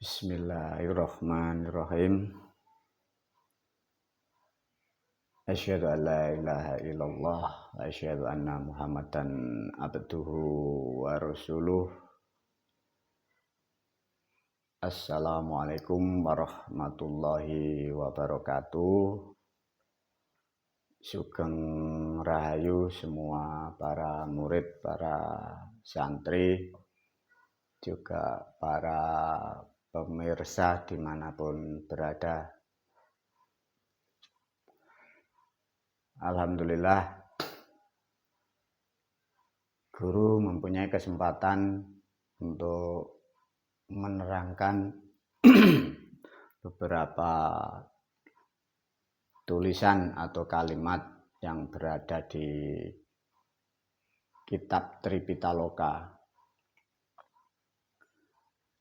Bismillahirrahmanirrahim. Asyhadu an la ilaha illallah wa asyhadu anna Muhammadan abduhu wa rasuluh. Assalamualaikum warahmatullahi wabarakatuh. Sugeng rahayu semua para murid, para santri, juga para pemirsa dimanapun berada. Alhamdulillah, guru mempunyai kesempatan untuk menerangkan beberapa tulisan atau kalimat yang berada di kitab Tripitaloka.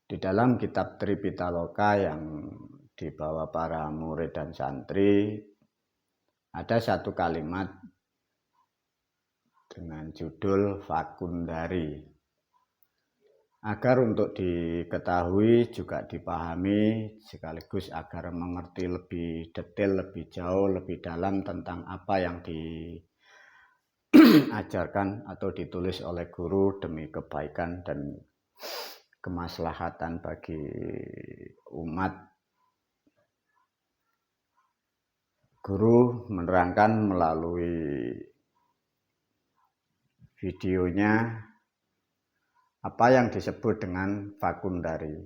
Di dalam kitab Tripitaloka yang dibawa para murid dan santri, ada satu kalimat dengan judul Fakundari. Agar untuk diketahui juga dipahami, sekaligus agar mengerti lebih detail, lebih jauh, lebih dalam tentang apa yang diajarkan atau ditulis oleh guru demi kebaikan dan kemaslahatan bagi umat. Guru menerangkan melalui videonya apa yang disebut dengan Fakundari.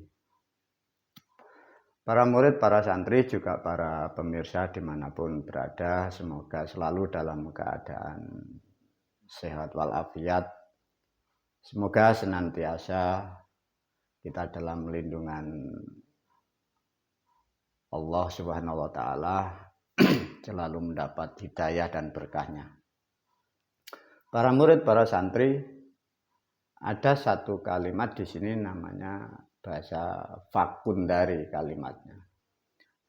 Para murid, para santri, juga para pemirsa dimanapun berada, semoga selalu dalam keadaan sehat walafiat. Semoga senantiasa kita dalam lindungan Allah Subhanahu wa Ta'ala, selalu mendapat hidayah dan berkahnya. Para murid, para santri, ada satu kalimat di sini namanya bahasa Fakundari kalimatnya.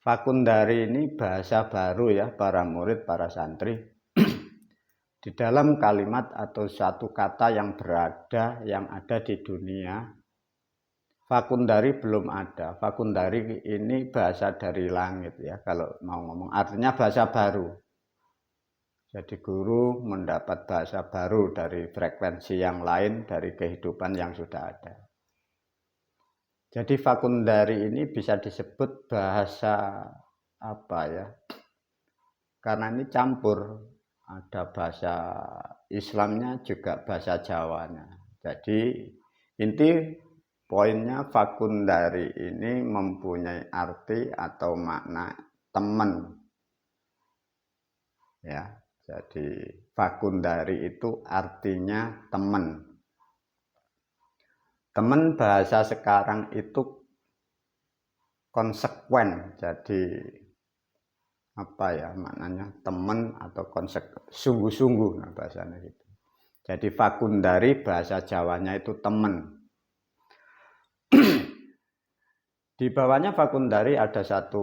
Fakundari ini bahasa baru ya para murid, para santri. Di dalam kalimat atau satu kata yang ada di dunia, Fakundari belum ada. Fakundari ini bahasa dari langit ya, kalau mau ngomong artinya bahasa baru. Jadi guru mendapat bahasa baru dari frekuensi yang lain, dari kehidupan yang sudah ada. Jadi Fakundari ini bisa disebut bahasa apa ya? Karena ini campur, ada bahasa Islamnya juga bahasa Jawanya. Jadi inti poinnya Fakundari ini mempunyai arti atau makna teman. Ya. Jadi Fakundari itu artinya teman. Teman bahasa sekarang itu konsekuen. Jadi apa ya maknanya, teman atau sungguh-sungguh, nah bahasanya gitu. Jadi Fakundari bahasa Jawanya itu teman. Di bawahnya Fakundari ada satu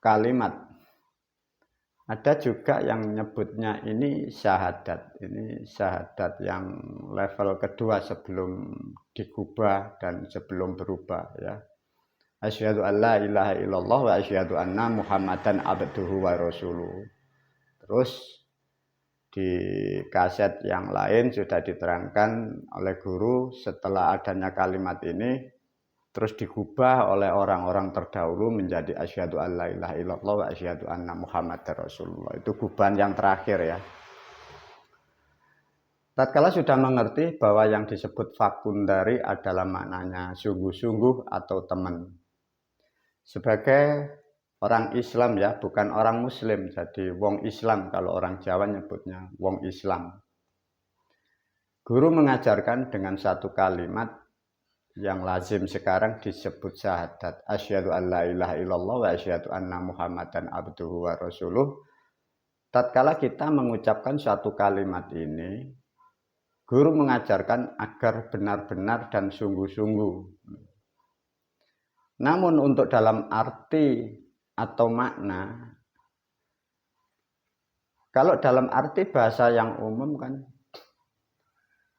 kalimat. Ada juga yang menyebutnya ini syahadat. Ini syahadat yang level kedua sebelum digubah dan sebelum berubah ya. Asyhadu an la ilaha illallah wa asyhadu anna Muhammadan abduhu wa rasuluh. Terus di kaset yang lain sudah diterangkan oleh guru, setelah adanya kalimat ini terus digubah oleh orang-orang terdahulu menjadi asyhadu an la ilaha illallah wa asyhadu anna Muhammadar Rasulullah. Itu gubahan yang terakhir ya. Tatkala sudah mengerti bahwa yang disebut Fakundari adalah maknanya sungguh-sungguh atau teman. Sebagai orang Islam ya, bukan orang Muslim. Jadi wong Islam, kalau orang Jawa nyebutnya wong Islam. Guru mengajarkan dengan satu kalimat yang lazim sekarang disebut syahadat, asyhadu an la ilaha illallah wa asyhadu anna Muhammadan abduhu wa rasuluh. Tatkala kita mengucapkan suatu kalimat ini, guru mengajarkan agar benar-benar dan sungguh-sungguh. Namun untuk dalam arti atau makna, kalau dalam arti bahasa yang umum kan,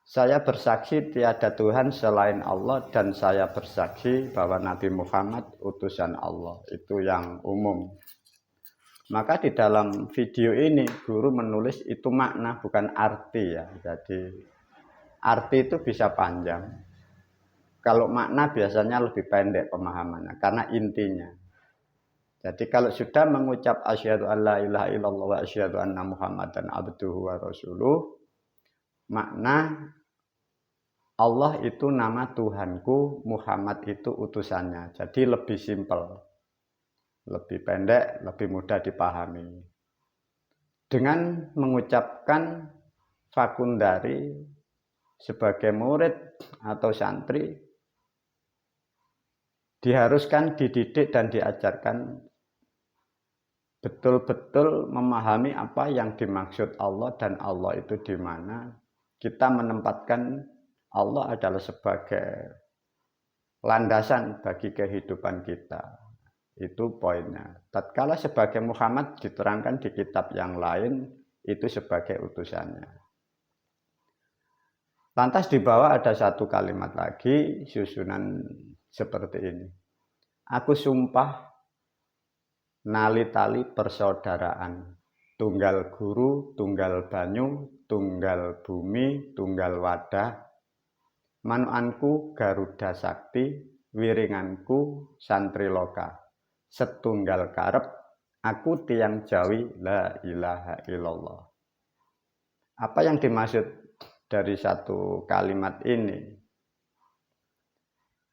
Saya bersaksi tiada Tuhan selain Allah dan saya bersaksi bahwa Nabi Muhammad utusan Allah. Itu yang umum. Maka di dalam video ini guru menulis itu makna bukan arti ya. Jadi arti itu bisa panjang. Kalau makna biasanya lebih pendek pemahamannya karena intinya. Jadi kalau sudah mengucap asyhadu alla ilaha illallah wa asyhadu anna muhammadan abduhu wa rasuluh, makna Allah itu nama Tuhanku, Muhammad itu utusannya. Jadi lebih simpel, lebih pendek, lebih mudah dipahami. Dengan mengucapkan Fakundari sebagai murid atau santri, diharuskan dididik dan diajarkan betul-betul memahami apa yang dimaksud Allah dan Allah itu di mana. Kita menempatkan Allah adalah sebagai landasan bagi kehidupan kita. Itu poinnya. Tatkala sebagai Muhammad diterangkan di kitab yang lain, itu sebagai utusannya. Lantas di bawah ada satu kalimat lagi, susunan seperti ini. Aku sumpah nali tali persaudaraan. Tunggal guru, tunggal banyu, tunggal bumi, tunggal wadah. Manuanku Garuda Sakti, wiringanku santri loka. Setunggal karep, aku tiang Jawi la ilaha illallah. Apa yang dimaksud dari satu kalimat ini?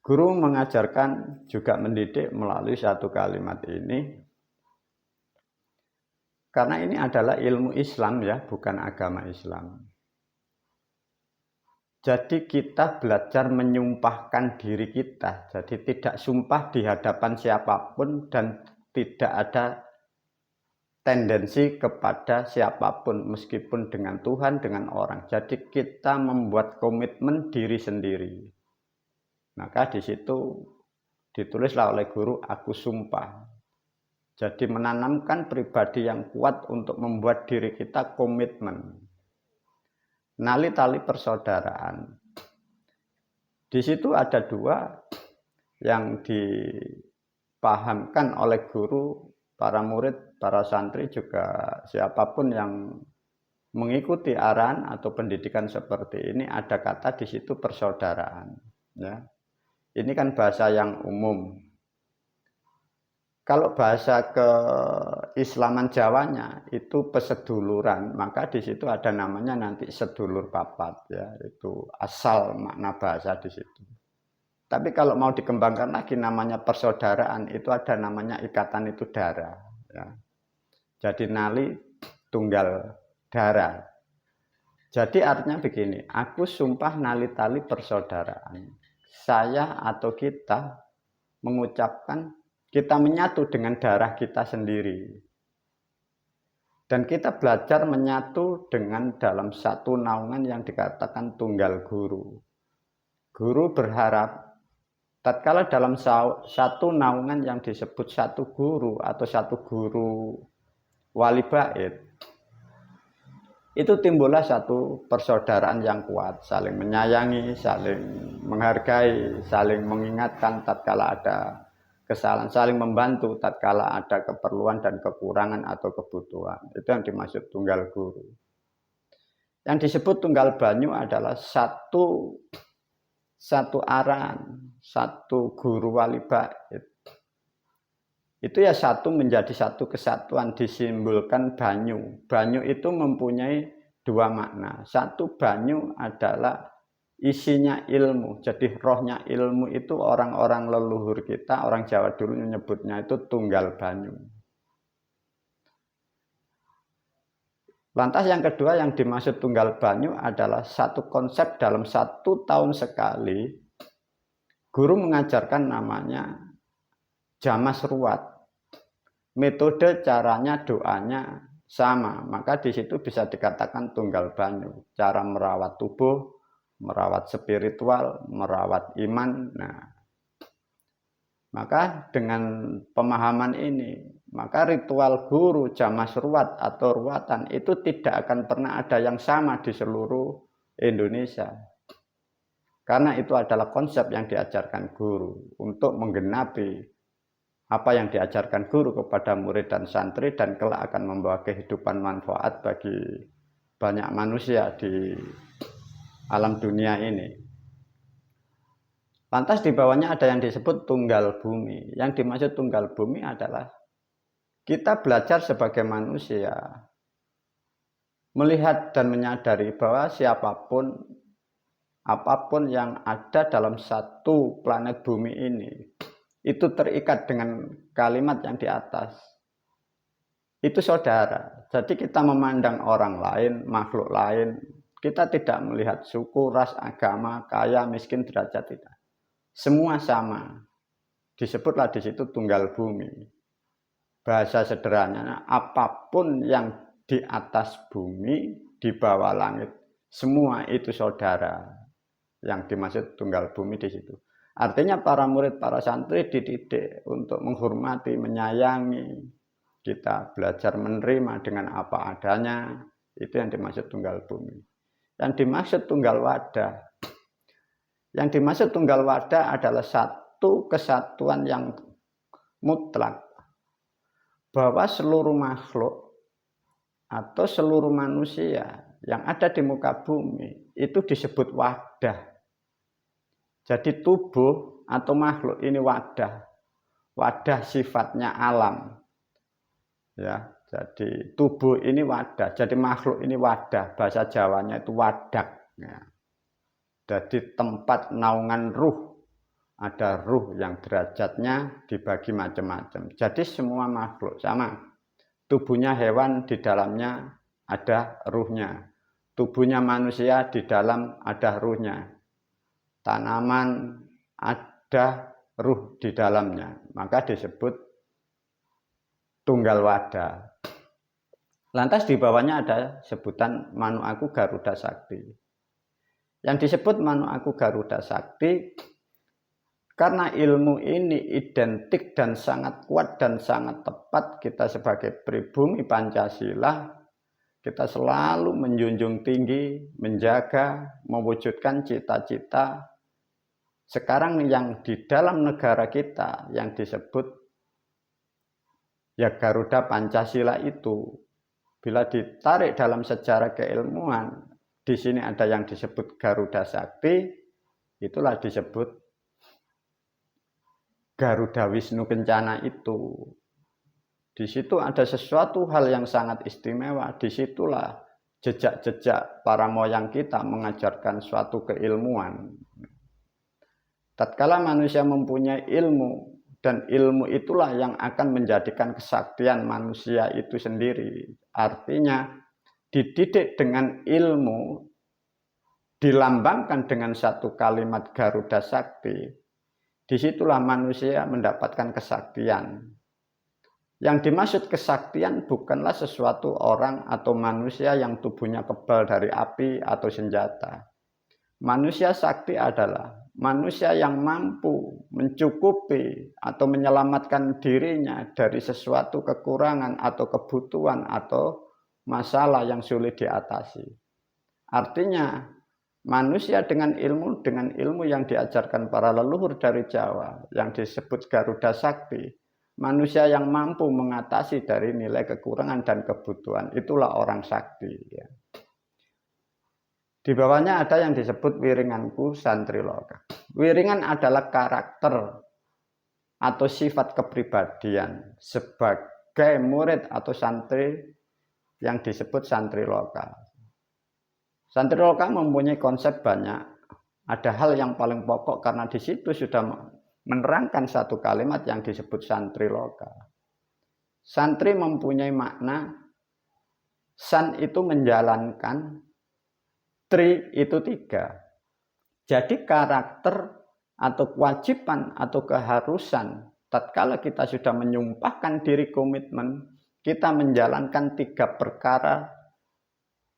Guru mengajarkan juga mendidik melalui satu kalimat ini. Karena ini adalah ilmu Islam ya, bukan agama Islam. Jadi kita belajar menyumpahkan diri kita. Jadi tidak sumpah di hadapan siapapun dan tidak ada tendensi kepada siapapun meskipun dengan Tuhan, dengan orang. Jadi kita membuat komitmen diri sendiri. Maka di situ ditulislah oleh guru, aku sumpah. Jadi menanamkan pribadi yang kuat untuk membuat diri kita komitmen. Nali tali persaudaraan. Di situ ada dua yang dipahamkan oleh guru, para murid, para santri juga siapapun yang mengikuti arahan atau pendidikan seperti ini, ada kata di situ persaudaraan. Ya, ini kan bahasa yang umum. Kalau bahasa keislaman Jawanya itu peseduluran, maka di situ ada namanya nanti sedulur papat ya, itu asal makna bahasa di situ. Tapi kalau mau dikembangkan lagi namanya persaudaraan, itu ada namanya ikatan itu darah ya. Jadi nali tunggal darah. Jadi artinya begini, aku sumpah nali tali persaudaraan. Saya atau kita mengucapkan kita menyatu dengan darah kita sendiri. Dan kita belajar menyatu dengan dalam satu naungan yang dikatakan tunggal guru. Guru berharap, tatkala dalam satu naungan yang disebut satu guru atau satu guru wali bait, itu timbullah satu persaudaraan yang kuat, saling menyayangi, saling menghargai, saling mengingatkan tatkala ada kesalahan, saling membantu tatkala ada keperluan dan kekurangan atau kebutuhan. Itu yang dimaksud tunggal guru. Yang disebut tunggal banyu adalah satu arahan, satu guru wali bait. Itu ya satu menjadi satu kesatuan, disimbolkan banyu. Banyu itu mempunyai dua makna. Satu, banyu adalah isinya ilmu. Jadi rohnya ilmu itu orang-orang leluhur kita, orang Jawa dulu menyebutnya itu tunggal banyu. Lantas yang kedua yang dimaksud tunggal banyu adalah satu konsep dalam 1 tahun sekali. Guru mengajarkan namanya jamas ruwat. Metode caranya doanya sama, maka di situ bisa dikatakan tunggal banyu. Cara merawat tubuh, merawat spiritual, merawat iman. Nah, maka dengan pemahaman ini, maka ritual guru jamas ruwat atau ruwatan itu tidak akan pernah ada yang sama di seluruh Indonesia. Karena itu adalah konsep yang diajarkan guru untuk menggenapi apa yang diajarkan guru kepada murid dan santri dan kelak akan membawa kehidupan manfaat bagi banyak manusia di alam dunia ini. Lantas di bawahnya ada yang disebut tunggal bumi. Yang dimaksud tunggal bumi adalah kita belajar sebagai manusia melihat dan menyadari bahwa siapapun, apapun yang ada dalam satu planet bumi ini, itu terikat dengan kalimat yang di atas. Itu saudara. Jadi kita memandang orang lain, makhluk lain, kita tidak melihat suku, ras, agama, kaya, miskin, derajat, tidak. Semua sama. Disebutlah di situ tunggal bumi. Bahasa sederhananya, apapun yang di atas bumi, di bawah langit, semua itu saudara. Yang dimaksud tunggal bumi di situ. Artinya para murid, para santri dididik untuk menghormati, menyayangi. Kita belajar menerima dengan apa adanya. Itu yang dimaksud tunggal bumi. Yang dimaksud tunggal wadah. Yang dimaksud tunggal wadah adalah satu kesatuan yang mutlak. Bahwa seluruh makhluk atau seluruh manusia yang ada di muka bumi itu disebut wadah. Jadi tubuh atau makhluk ini wadah. Wadah sifatnya alam. Ya, jadi tubuh ini wadah, jadi makhluk ini wadah, bahasa Jawanya itu wadak. Ya. Jadi tempat naungan ruh, ada ruh yang derajatnya dibagi macam-macam. Jadi semua makhluk sama, tubuhnya hewan di dalamnya ada ruhnya, tubuhnya manusia di dalam ada ruhnya, tanaman ada ruh di dalamnya, maka disebut tunggal wadah. Lantas di bawahnya ada sebutan Manu Aku Garuda Sakti. Yang disebut Manu Aku Garuda Sakti karena ilmu ini identik dan sangat kuat dan sangat tepat. Kita sebagai pribumi Pancasila, kita selalu menjunjung tinggi, menjaga, mewujudkan cita-cita. Sekarang yang di dalam negara kita yang disebut ya Garuda Pancasila itu, bila ditarik dalam sejarah keilmuan, di sini ada yang disebut Garuda Sakti, itulah disebut Garuda Wisnu Kencana itu. Di situ ada sesuatu hal yang sangat istimewa, disitulah jejak-jejak para moyang kita mengajarkan suatu keilmuan. Tatkala manusia mempunyai ilmu, dan ilmu itulah yang akan menjadikan kesaktian manusia itu sendiri. Artinya dididik dengan ilmu, dilambangkan dengan satu kalimat Garuda Sakti. Disitulah manusia mendapatkan kesaktian. Yang dimaksud kesaktian bukanlah sesuatu orang atau manusia yang tubuhnya kebal dari api atau senjata. Manusia sakti adalah manusia yang mampu mencukupi atau menyelamatkan dirinya dari sesuatu kekurangan atau kebutuhan atau masalah yang sulit diatasi. Artinya manusia dengan ilmu yang diajarkan para leluhur dari Jawa yang disebut Garuda Sakti, manusia yang mampu mengatasi dari nilai kekurangan dan kebutuhan, itulah orang sakti. Ya. Di bawahnya ada yang disebut Wiringanku Santri Loka. Wiringan adalah karakter atau sifat kepribadian sebagai murid atau santri yang disebut Santri Loka. Santri Loka mempunyai konsep banyak. Ada hal yang paling pokok karena di situ sudah menerangkan satu kalimat yang disebut Santri Loka. Santri mempunyai makna, san itu menjalankan, tri itu tiga. Jadi karakter atau kewajiban atau keharusan tatkala kita sudah menyumpahkan diri komitmen, kita menjalankan tiga perkara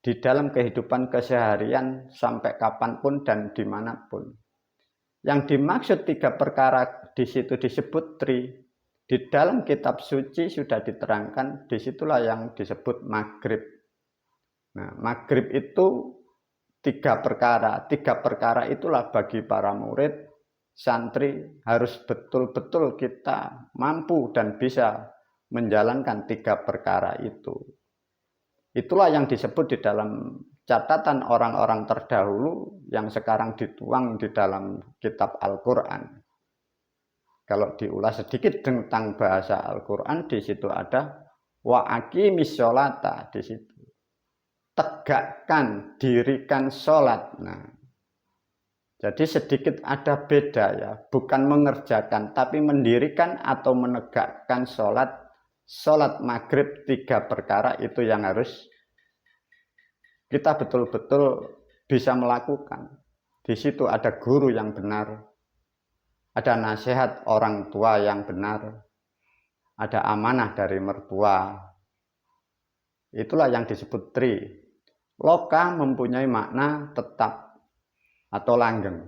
di dalam kehidupan keseharian sampai kapanpun dan dimanapun. Yang dimaksud tiga perkara di situ disebut tri. Di dalam kitab suci sudah diterangkan, disitulah yang disebut maghrib. Nah, maghrib itu tiga perkara. Tiga perkara itulah bagi para murid, santri harus betul-betul kita mampu dan bisa menjalankan tiga perkara itu. Itulah yang disebut di dalam catatan orang-orang terdahulu yang sekarang dituang di dalam kitab Al-Quran. Kalau diulas sedikit tentang bahasa Al-Quran, di situ ada wa aqimis sholata, di situ tegakkan, dirikan sholat. Nah, jadi sedikit ada beda ya, bukan mengerjakan, tapi mendirikan atau menegakkan sholat. Sholat maghrib tiga perkara itu yang harus kita betul-betul bisa melakukan. Di situ ada guru yang benar, ada nasihat orang tua yang benar, ada amanah dari mertua. Itulah yang disebut tri. Loka mempunyai makna tetap atau langgeng.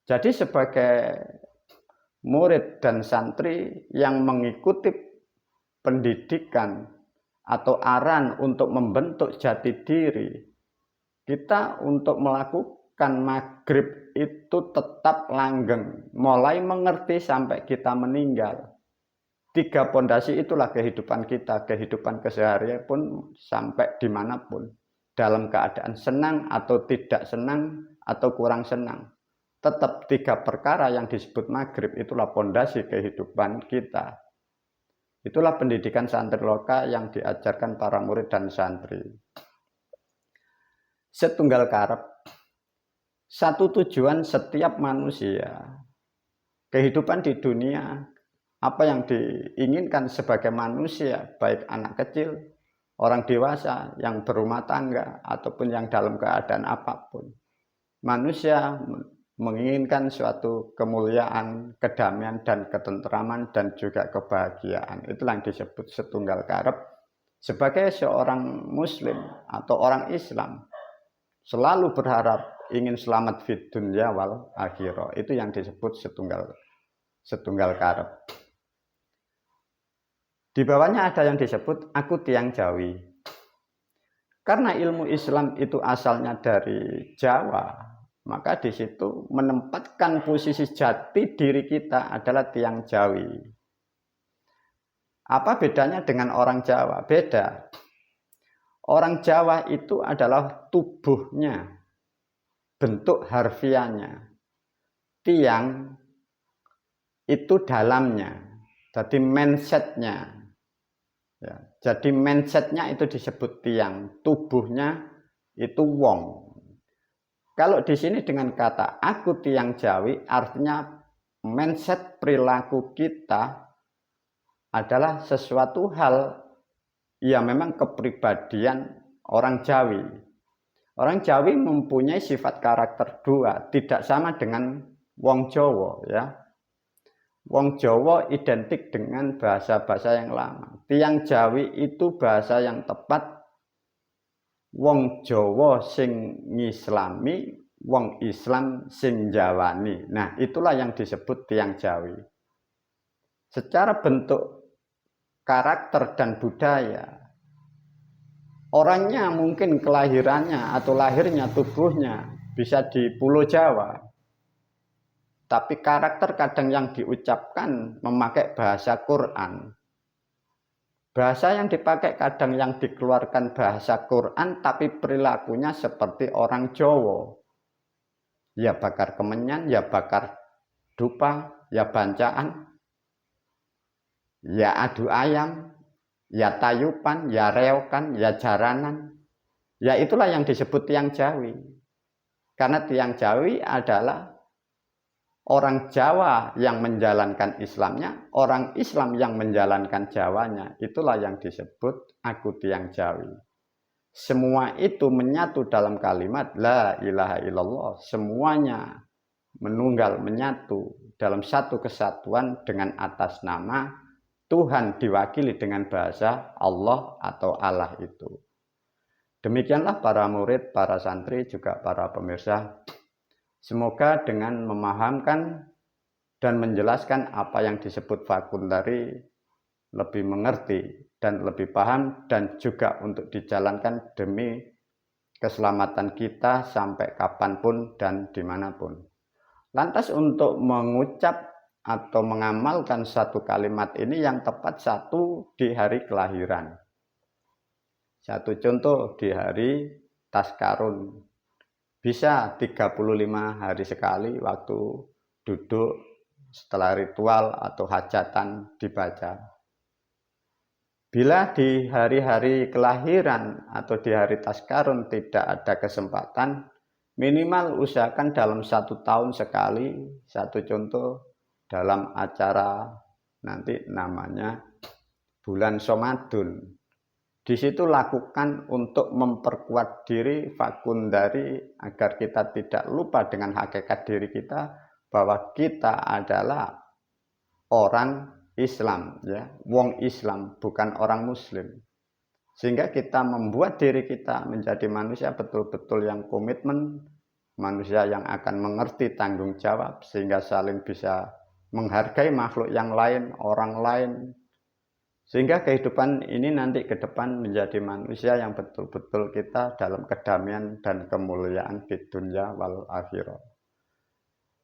Jadi sebagai murid dan santri yang mengikuti pendidikan atau aran untuk membentuk jati diri, kita untuk melakukan maghrib itu tetap langgeng, mulai mengerti sampai kita meninggal. Tiga pondasi itulah kehidupan kita, kehidupan keseharian pun sampai dimanapun. Dalam keadaan senang atau tidak senang atau kurang senang, tetap tiga perkara yang disebut maghrib itulah pondasi kehidupan kita. Itulah pendidikan santri loka yang diajarkan para murid dan santri. Setunggal karep, satu tujuan setiap manusia. Kehidupan di dunia, apa yang diinginkan sebagai manusia, baik anak kecil, orang dewasa yang berumah tangga ataupun yang dalam keadaan apapun, manusia menginginkan suatu kemuliaan, kedamaian dan ketentraman dan juga kebahagiaan. Itulah yang disebut setunggal karep. Sebagai seorang muslim atau orang Islam selalu berharap ingin selamat fid dunya wal akhirah. Itu yang disebut setunggal karep. Di bawahnya ada yang disebut aku tiang Jawi. Karena ilmu Islam itu asalnya dari Jawa, maka di situ menempatkan posisi jati diri kita adalah tiang Jawi. Apa bedanya dengan orang Jawa? Beda. Orang Jawa itu adalah tubuhnya, bentuk harfiahnya. Tiang itu dalamnya, jadi mindsetnya. Ya, jadi mindsetnya itu disebut tiang, tubuhnya itu wong. Kalau di sini dengan kata aku tiang Jawi, artinya mindset perilaku kita adalah sesuatu hal yang memang kepribadian orang Jawi. Orang Jawi mempunyai sifat karakter dua, tidak sama dengan wong Jawa ya. Wong Jawa identik dengan bahasa-bahasa yang lama. Tiang Jawi itu bahasa yang tepat. Wong Jawa sing ngislami, wong Islam sing jawani. Nah, itulah yang disebut tiang Jawi. Secara bentuk karakter dan budaya, orangnya mungkin kelahirannya atau lahirnya tubuhnya bisa di Pulau Jawa. Tapi karakter kadang yang diucapkan memakai bahasa Quran. Bahasa yang dipakai kadang yang dikeluarkan bahasa Quran, tapi perilakunya seperti orang Jawa. Ya bakar kemenyan, ya bakar dupa, ya bancaan, ya adu ayam, ya tayupan, ya reokan, ya jaranan. Ya itulah yang disebut tiang Jawi. Karena tiang Jawi adalah orang Jawa yang menjalankan Islamnya, orang Islam yang menjalankan Jawanya. Itulah yang disebut aku tiang Jawi. Semua itu menyatu dalam kalimat la ilaha illallah. Semuanya menunggal, menyatu dalam satu kesatuan dengan atas nama Tuhan diwakili dengan bahasa Allah atau Allah itu. Demikianlah para murid, para santri, juga para pemirsa. Semoga dengan memahamkan dan menjelaskan apa yang disebut fakun tadi lebih mengerti dan lebih paham dan juga untuk dijalankan demi keselamatan kita sampai kapanpun dan dimanapun. Lantas untuk mengucap atau mengamalkan satu kalimat ini yang tepat satu di hari kelahiran. Satu contoh di hari Taskarun. Bisa 35 hari sekali waktu duduk setelah ritual atau hajatan dibaca. Bila di hari-hari kelahiran atau di hari Taskarun tidak ada kesempatan, minimal usahakan dalam 1 tahun sekali. Satu contoh dalam acara nanti namanya bulan Shomadun. Di situ lakukan untuk memperkuat diri, fakundari, agar kita tidak lupa dengan hakikat diri kita bahwa kita adalah orang Islam, ya, wong Islam, bukan orang Muslim. Sehingga kita membuat diri kita menjadi manusia betul-betul yang komitmen, manusia yang akan mengerti tanggung jawab, sehingga saling bisa menghargai makhluk yang lain, orang lain. Sehingga kehidupan ini nanti ke depan menjadi manusia yang betul-betul kita dalam kedamaian dan kemuliaan di dunia wal akhirah.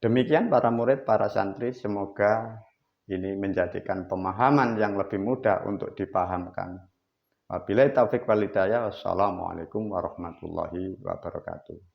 Demikian para murid, para santri, semoga ini menjadikan pemahaman yang lebih mudah untuk dipahamkan. Wabillahi taufiq wal hidayah. Wassalamualaikum warahmatullahi wabarakatuh.